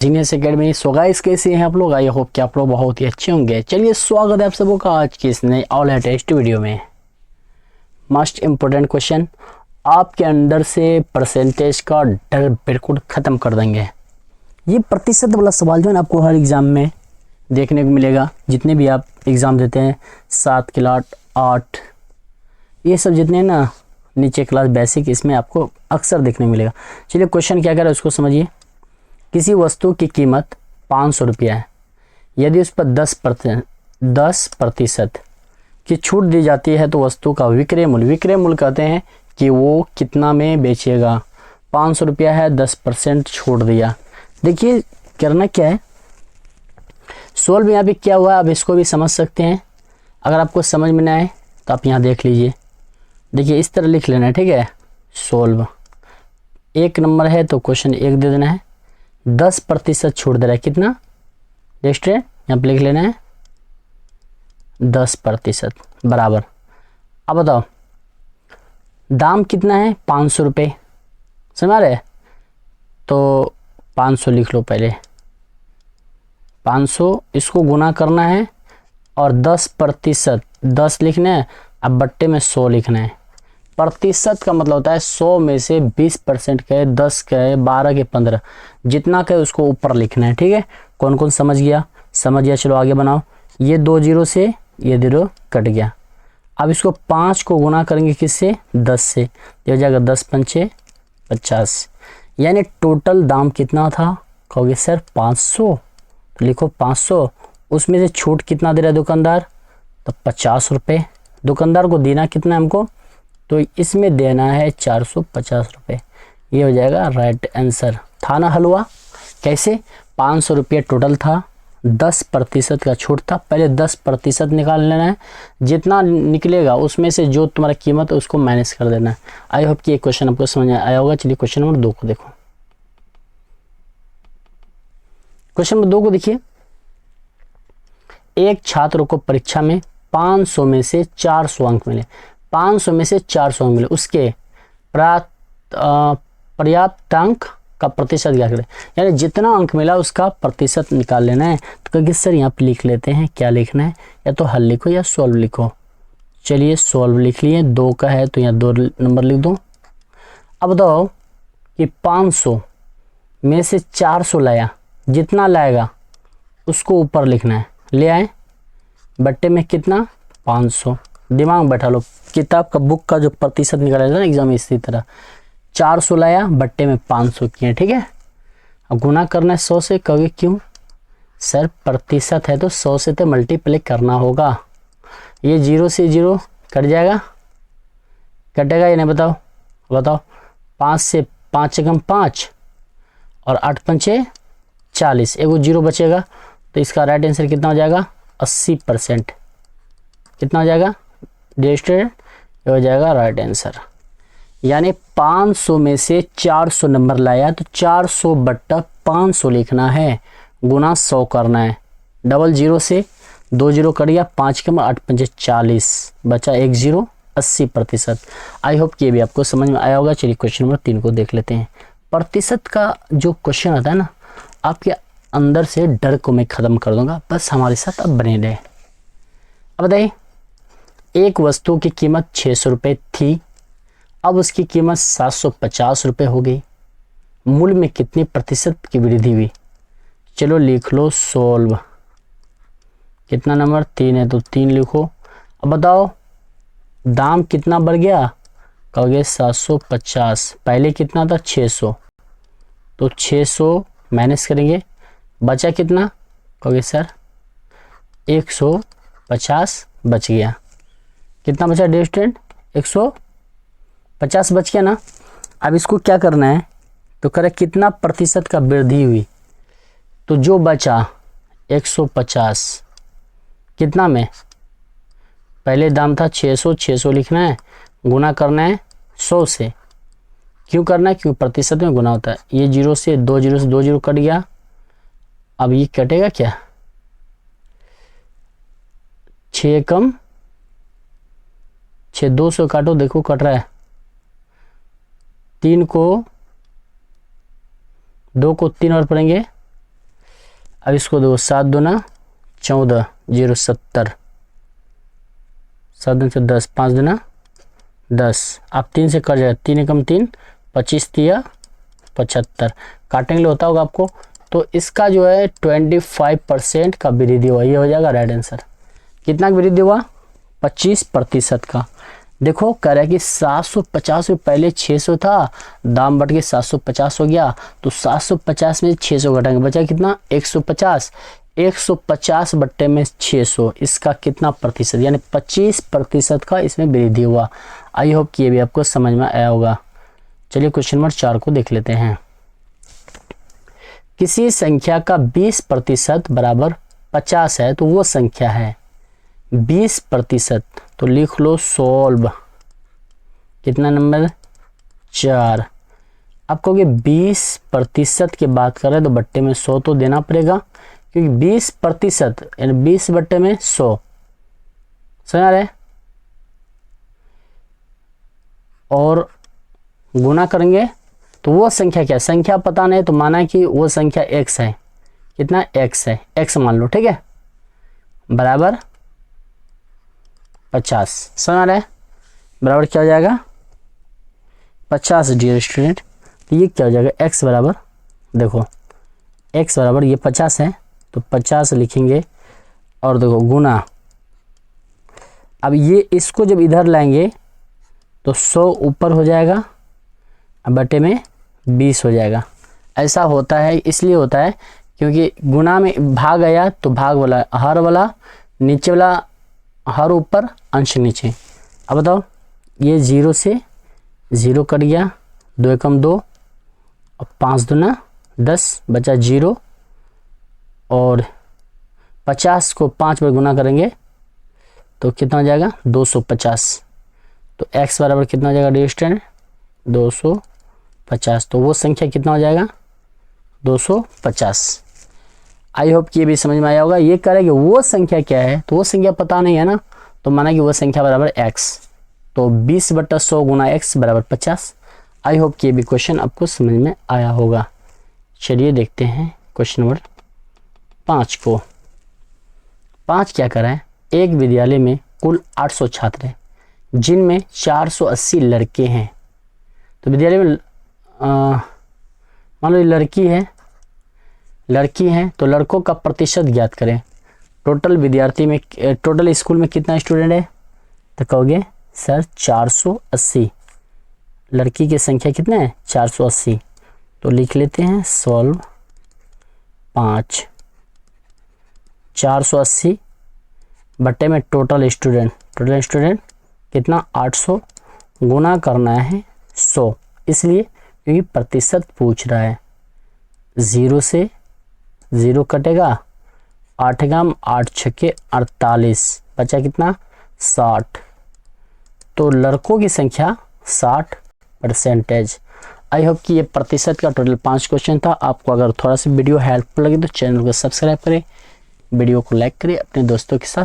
Genius academy. So guys, कैसे हैं आप लोग? आई होप कि आप लोग बहुत ही अच्छे होंगे। चलिए, स्वागत है आप सबों का आज की इस नई और लेटेस्ट वीडियो में। मोस्ट इम्पोर्टेंट क्वेश्चन, आपके अंदर से परसेंटेज का डर बिल्कुल खत्म कर देंगे। ये प्रतिशत वाला सवाल जो है ना, आपको हर एग्जाम में देखने को मिलेगा। जितने भी आप एग्ज़ाम देते हैं, 7 क्लास 8, ये सब जितने हैं ना नीचे क्लास बेसिक, इसमें आपको अक्सर देखने को मिलेगा। चलिए, क्वेश्चन क्या कह रहा है उसको समझिए। किसी वस्तु की कीमत 500 रुपया है। यदि उस पर 10% की छूट दी जाती है तो वस्तु का विक्रय मूल्य कहते हैं कि वो कितना में बेचेगा। 500 रुपया है, 10% छूट दिया। देखिए करना क्या है, सोल्व यहाँ पे क्या हुआ, अब इसको भी समझ सकते हैं। अगर आपको समझ में ना आए तो आप यहाँ देख लीजिए। देखिए इस तरह लिख लेना है, ठीक है। सोल्व 1 नंबर है तो क्वेश्चन 1 दे देना है। 10% छूट दे रहा है, कितना नेक्स्ट है यहाँ पे लिख लेना है 10% बराबर। अब बताओ दाम कितना है, 500 रुपये, समझ रहे? तो 500 लिख लो पहले, 500 इसको गुना करना है और 10% 10 लिखना है। अब बट्टे में 100 लिखना है। प्रतिशत का मतलब होता है 100 में से 20% कहे, 10 कहे, 12 के 15, जितना कहे उसको ऊपर लिखना है, ठीक है। कौन कौन समझ गया? चलो आगे बनाओ। ये 2 जीरो से ये 0 कट गया। अब इसको 5 को गुना करेंगे किससे? 10 से, ये हो जाएगा 10 पंचे 50। यानी टोटल दाम कितना था? कहोगे सर 500, तो लिखो 500। उसमें से छूट कितना दे रहा है दुकानदार? तो 50 रुपये। दुकानदार को देना कितना है हमको? तो इसमें देना है 450 रुपये। ये हो जाएगा राइट आंसर। था ना हलवा? कैसे? 500 रुपये टोटल था, 10% का छूट था। पहले 10% निकाल लेना है, जितना निकलेगा उसमें से जो तुम्हारा कीमत है उसको माइनस कर देना है। आई होप कि ये क्वेश्चन आपको समझ में आया होगा। चलिए क्वेश्चन नंबर 2 को देखो। क्वेश्चन नंबर 2 को देखिए। एक छात्र को परीक्षा में 500 में से 400 अंक मिले। 500 में से 400 अंक मिले, उसके पर्याप्त अंक का प्रतिशत क्या करें? यानी जितना अंक मिला उसका प्रतिशत निकाल लेना है। तो कहेंगे सर यहाँ पे लिख लेते हैं, क्या लिखना है? या तो हल लिखो या सॉल्व लिखो। चलिए सॉल्व लिख लिए, 2 का है तो यहाँ 2 नंबर लिख दो। अब बताओ कि 500 में से 400 लाया, जितना लाएगा उसको ऊपर लिखना है। ले आए, बट्टे में कितना? 500। दिमाग बैठा लो, किताब का बुक का जो प्रतिशत निकाला जाता है ना एग्जाम में, इसी तरह 400 लाया, बट्टे में 500 किए, ठीक है। अब गुना करना है 100 से। कहोगे क्यों सर? प्रतिशत है तो 100 से तो मल्टीप्लाई करना होगा। ये 0 से 0 कट जाएगा, कटेगा या नहीं? बताओ 5 से 5 कम 5 और 8 पंचे 40, एगो 0 बचेगा। तो इसका राइट आंसर कितना हो जाएगा? 80%। कितना हो जाएगा डियर? ये हो जाएगा राइट आंसर। यानी 500 में से 400 नंबर लाया तो 400 बट्टा 500 लिखना है, गुना 100 करना है। डबल 0 से 2 जीरो कट गया, 5 कम 8 पंचे 40, बचा 1 0, 80%। आई होप कि ये भी आपको समझ में आया होगा। चलिए क्वेश्चन नंबर 3 को देख लेते हैं। प्रतिशत का जो क्वेश्चन आता है ना, आपके अंदर से डर को मैं ख़त्म कर दूंगा, बस हमारे साथ अब बने रहे। अब बताइए, एक वस्तु की कीमत 600 रुपये थी, अब उसकी कीमत 750 रुपये हो गई। मूल्य में कितनी प्रतिशत की वृद्धि हुई? चलो लिख लो सोल्व। कितना नंबर? 3 है तो 3 लिखो। अब बताओ दाम कितना बढ़ गया? कहोगे 750, पहले कितना था? 600, तो 600 माइनस करेंगे, बचा कितना? कहोगे सर 150 बच गया। कितना बचा डिस्टेंट? 150 बच गया ना। अब इसको क्या करना है, तो करे कितना प्रतिशत का वृद्धि हुई, तो जो बचा 150 कितना में? पहले दाम था 600, 600 लिखना है, गुना करना है 100 से। क्यों करना है? क्योंकि प्रतिशत में गुना होता है। ये 0 से 2 जीरो से 2 जीरो कट गया। अब ये कटेगा क्या? 6 कम 6, 2 से काटो, देखो कट रहा है। 3 को 2 को 3 और पढ़ेंगे अब इसको दो 7 दूना 14, 0 70, 7 दूना 10, 5 दूना 10। अब 3 से कट जाएगा, 3 एकम 3, 25 तिया 75, काटेंगे होता होगा आपको। तो इसका जो है 25% का वृद्धि हुआ, ये हो जाएगा राइट आंसर। कितना वृद्धि हुआ? 25% का। देखो कह रहा है कि 750 पहले 600 था, दाम बढ़ के 750 हो गया, तो 750 में 600 घटाएंगे, बचा कितना? 150। 150 बट्टे में 600, इसका कितना प्रतिशत, यानी 25% का इसमें वृद्धि हुआ। आई होप कि ये भी आपको समझ में आया होगा। चलिए क्वेश्चन नंबर 4 को देख लेते हैं। किसी संख्या का 20% बराबर 50 है तो वो संख्या है 20%, तो लिख लो सोल्व। कितना नंबर? 4। अब कहोगे 20% की बात करें तो बट्टे में 100 तो देना पड़ेगा, क्योंकि 20% यानी 20 बट्टे में 100, समझ आ रहा है? और गुना करेंगे तो वो संख्या क्या है? संख्या पता नहीं तो माना कि वो संख्या x है। कितना? x है, x मान लो, ठीक है, बराबर 50। समझ आ रहा है? बराबर क्या हो जाएगा? 50 डियर स्टूडेंट। तो ये क्या हो जाएगा? x बराबर, देखो x बराबर ये 50 है तो 50 लिखेंगे, और देखो गुना। अब ये इसको जब इधर लाएंगे तो 100 ऊपर हो जाएगा, अब बटे में 20 हो जाएगा। ऐसा होता है, इसलिए होता है क्योंकि गुना में भाग आया तो भाग वाला हर वाला, नीचे वाला हर ऊपर, अंश नीचे। अब बताओ, ये 0 से 0 कट गया, 2 एकम 2, और 5 दूना 10, बचा 0, और 50 को 5 बार गुना करेंगे तो कितना हो जाएगा? 250। तो x बराबर कितना हो जाएगा डियर स्टूडेंट? 250। तो वो संख्या कितना हो जाएगा? 250। आई होप कि ये भी समझ में आया होगा। ये कह रहा है कि वो संख्या क्या है, तो वो संख्या पता नहीं है ना, तो माना कि वो संख्या बराबर x, तो 20/100 गुना x बराबर 50। आई होप कि ये भी क्वेश्चन आपको समझ में आया होगा। चलिए देखते हैं क्वेश्चन नंबर 5 को। 5 क्या कर रहा है? एक विद्यालय में कुल 800 छात्र हैं जिनमें 480 लड़के हैं। तो विद्यालय में मान लो लड़की है तो लड़कों का प्रतिशत ज्ञात करें। टोटल विद्यार्थी में, टोटल स्कूल में कितना स्टूडेंट है? तो कहोगे सर 480, लड़की की संख्या कितना है? 480। तो लिख लेते हैं सॉल्व 5। 480 बट्टे में टोटल स्टूडेंट कितना? 800, गुना करना है 100, इसलिए क्योंकि प्रतिशत पूछ रहा है। 0 से 0 कटेगा, 8 गाम 8 छक्के 48, बचा कितना? 60। तो लड़कों की संख्या 60%। आई होप कि ये प्रतिशत का टोटल 5 क्वेश्चन था। आपको अगर थोड़ा सा वीडियो हेल्पफुल लगे तो चैनल को सब्सक्राइब करें, वीडियो को लाइक करें, अपने दोस्तों के साथ